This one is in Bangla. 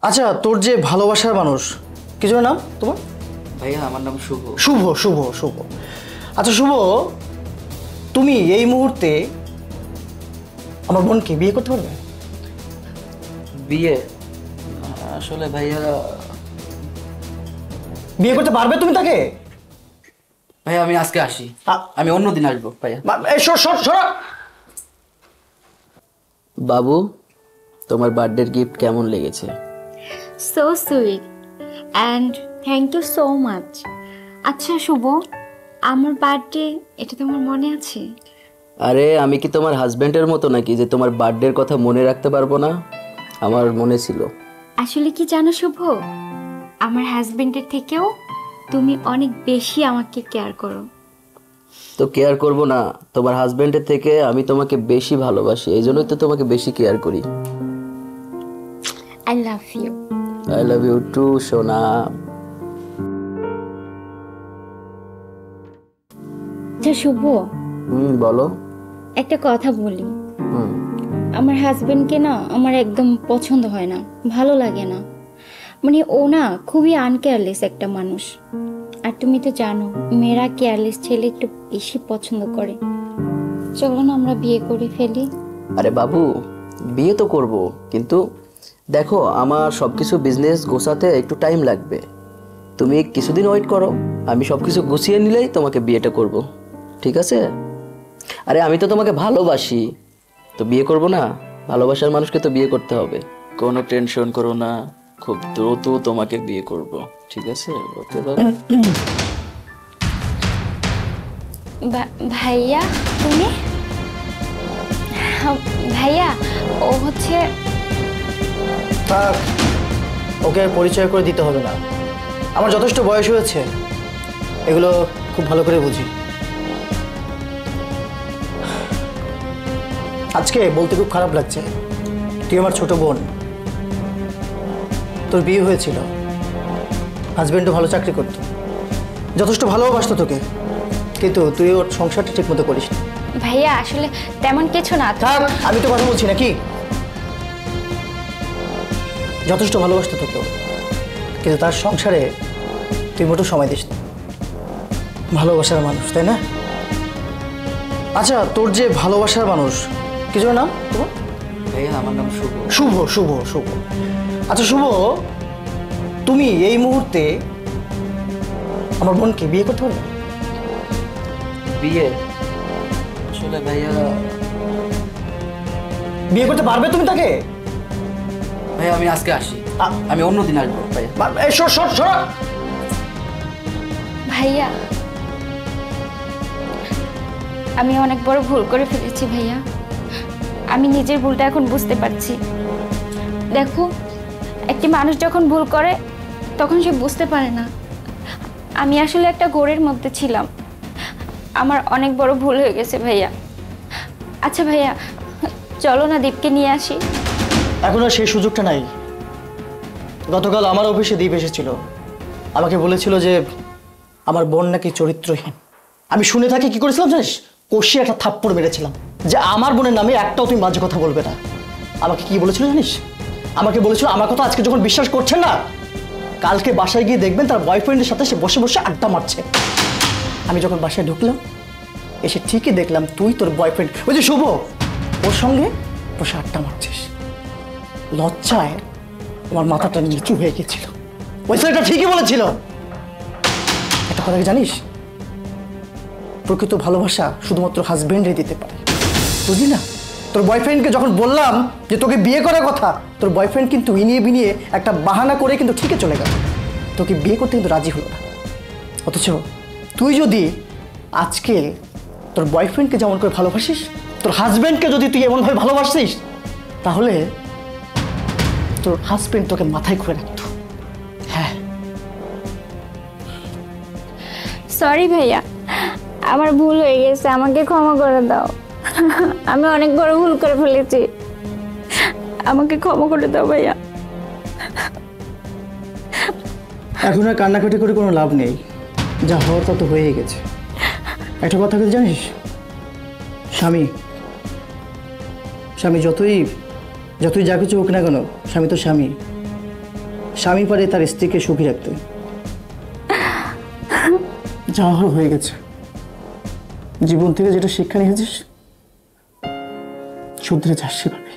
আচ্ছা, তোর যে ভালোবাসার মানুষ কি যেন নাম তোমার? ভাইয়া আমার নাম শুভ। শুভ শুভ শুভ। আচ্ছা শুভ, তুমি এই মুহূর্তে আমার বোনকে বিয়ে করতে পারবে? বিয়ে? আসলে ভাইয়া বিয়ে করতে পারবে তুমি তাকে? ভাইয়া আমি আজকে আসি, আমি অন্যদিন আসবো ভাইয়া। বাবু, তোমার বার্থডের গিফট কেমন লেগেছে? So sweet and thank you so much. আচ্ছা শুভ, আমার বার্থডে এটা তোমার মনে আছে? আরে আমি কি তোমার হাজবেন্ডের মতো নাকি যে তোমার বার্থডের কথা মনে রাখতে পারবো না? আমার মনে ছিল। আসলে কি জানো শুভ, আমার হাজবেন্ডের থেকেও তুমি অনেক বেশি আমাকে কেয়ার করো। তো কেয়ার করব না? তোমার হাজবেন্ডের থেকে আমি তোমাকে বেশি ভালোবাসি, এই জন্যই তো তোমাকে বেশি কেয়ার করি। I love you. I love you too সোনা। আচ্ছা শুভ, বলো। একটা কথা বলি, আমার হাজবেন্ডকে না আমার একদম পছন্দ হয় না, ভালো লাগে না। মানে ও না খুবই আনকেয়ারলেস একটা মানুষ। আর তুমি তো জানো মেয়েরা কেয়ারলেস ছেলে একটু বেশি পছন্দ করে। চলো না আমরা বিয়ে করে ফেলি। আরে বাবু, বিয়ে তো করব, কিন্তু দেখো আমার সবকিছু বিজনেস গোছাতে একটু টাইম লাগবে। তুমি কিছুদিন ওয়েট করো, আমি সবকিছু গুছিয়ে নিলেই তোমাকে বিয়েটা করব, ঠিক আছে? আরে আমি তো তোমাকে ভালোবাসি, তো বিয়ে করব না? ভালোবাসার মানুষকে তো বিয়ে করতে হবে। কোনো টেনশন করো না, খুব দ্রুত তোমাকে বিয়ে করব, ঠিক আছে? ওকে ভাইয়া তুমি? ভাইয়া ও হচ্ছে। থাক, ওকে পরিচয় করে দিতে হবে না, আমার যথেষ্ট বয়স হয়েছে, এগুলো খুব ভালো করে বুঝি। আজকে বলতে খুব খারাপ লাগছে, তুই আমার ছোট বোন, তোর বিয়ে হয়েছিল, হাজবেন্ডও ভালো চাকরি করত, যথেষ্ট ভালোবাসতো তোকে, কিন্তু তুই ওর সংসারটা ঠিক মতো করিস না। ভাইয়া আসলে তেমন কিছু না। থাক, আমি তো কথা বলছি নাকি? যথেষ্ট ভালোবাসতো তোকে, কিন্তু তার সংসারে তুই মোটেও সময় দিস না। ভালোবাসার মানুষ, তাই না? আচ্ছা, তোর যে ভালোবাসার মানুষ কি যেন নাম তোমার? ভাইয়া আমার নাম শুভ। শুভ শুভ শুভ। আচ্ছা শুভ, তুমি এই মুহূর্তে আমার বোনকে বিয়ে করতে পারবে? বিয়ে? আসলে ভাইয়া বিয়ে করতে পারবে তুমি তাকে? ভাইয়া আমি আজকে আসি, আমি অন্যদিন আসবো ভাইয়া। ভাইয়া আমি অনেক বড় ভুল করে ফেলেছি ভাইয়া, আমি নিজের ভুলটা এখন বুঝতে পারছি। দেখো, একটি মানুষ যখন ভুল করে তখন সে বুঝতে পারে না। আমি আসলে একটা ঘোরের মধ্যে ছিলাম, আমার অনেক বড় ভুল হয়ে গেছে ভাইয়া। আচ্ছা ভাইয়া চলো না দীপকে নিয়ে আসি। এখন আর সেই সুযোগটা নাই। গতকাল আমার অফিসে দীপ এসেছিল, আমাকে বলেছিল যে আমার বোন নাকি চরিত্রহীন। আমি শুনে থাকি কি করেছিলাম জানিস? কষিয়ে একটা থাপ্পড় মেরেছিলাম যে আমার বোনের নামে একটাও তুমি বাজে কথা বলবে না। আমাকে কি বলেছিল জানিস? আমাকে বলেছিল আমার কথা আজকে যখন বিশ্বাস করছেন না, কালকে বাসায় গিয়ে দেখবেন তার বয়ফ্রেন্ডের সাথে সে বসে বসে আড্ডা মারছে। আমি যখন বাসায় ঢুকলাম, এসে ঠিকই দেখলাম তুই তোর বয়ফ্রেন্ড ওই যে শুভ ওর সঙ্গে বসে আড্ডা মারছিস। লজ্জায় আমার মাথাটা নিচু হয়ে গেছিল। ওই ছেলেটা ঠিকই বলেছিল। একটা কথা কি জানিস? প্রকৃত ভালোবাসা শুধুমাত্র হাজবেন্ডই দিতে পারে, বুঝলি না? তোর বয়ফ্রেন্ডকে যখন বললাম যে তোকে বিয়ে করার কথা, তোর বয়ফ্রেন্ড কিন্তু ইনিয়ে বিনিয়ে একটা বাহানা করে কিন্তু ঠিকই চলে গেল, তোকে বিয়ে করতে কিন্তু রাজি হলো না। অথচ তুই যদি আজকে তোর বয়ফ্রেন্ডকে যেমন করে ভালোবাসিস, তোর হাজবেন্ডকে যদি তুই এমনভাবে ভালোবাসিস, তাহলে তোর হাজবেন্ড তোকে মাথায় খুলে রাখতো। হ্যাঁ সরি ভাইয়া, আমার ভুল হয়ে গেছে, আমাকে ক্ষমা করে দাও। আমি অনেক বড় ভুল করে ফেলেছি, আমাকে ক্ষমা করে দাও ভাইয়া। এখন আর কান্নাকাটি করে কোনো লাভ নেই, যা হওয়ার তা তো হয়ে গেছে। একটা কথা কি জানিস? স্বামী স্বামী যতই যা কিছু হোক না কেন, স্বামী তো স্বামী। স্বামী পারে তার স্ত্রীকে সুখী রাখতে। যা হওয়ার হয়ে গেছে, জীবন থেকে যেটা শিক্ষা নিয়েছিস শুধরে যাস সেভাবে।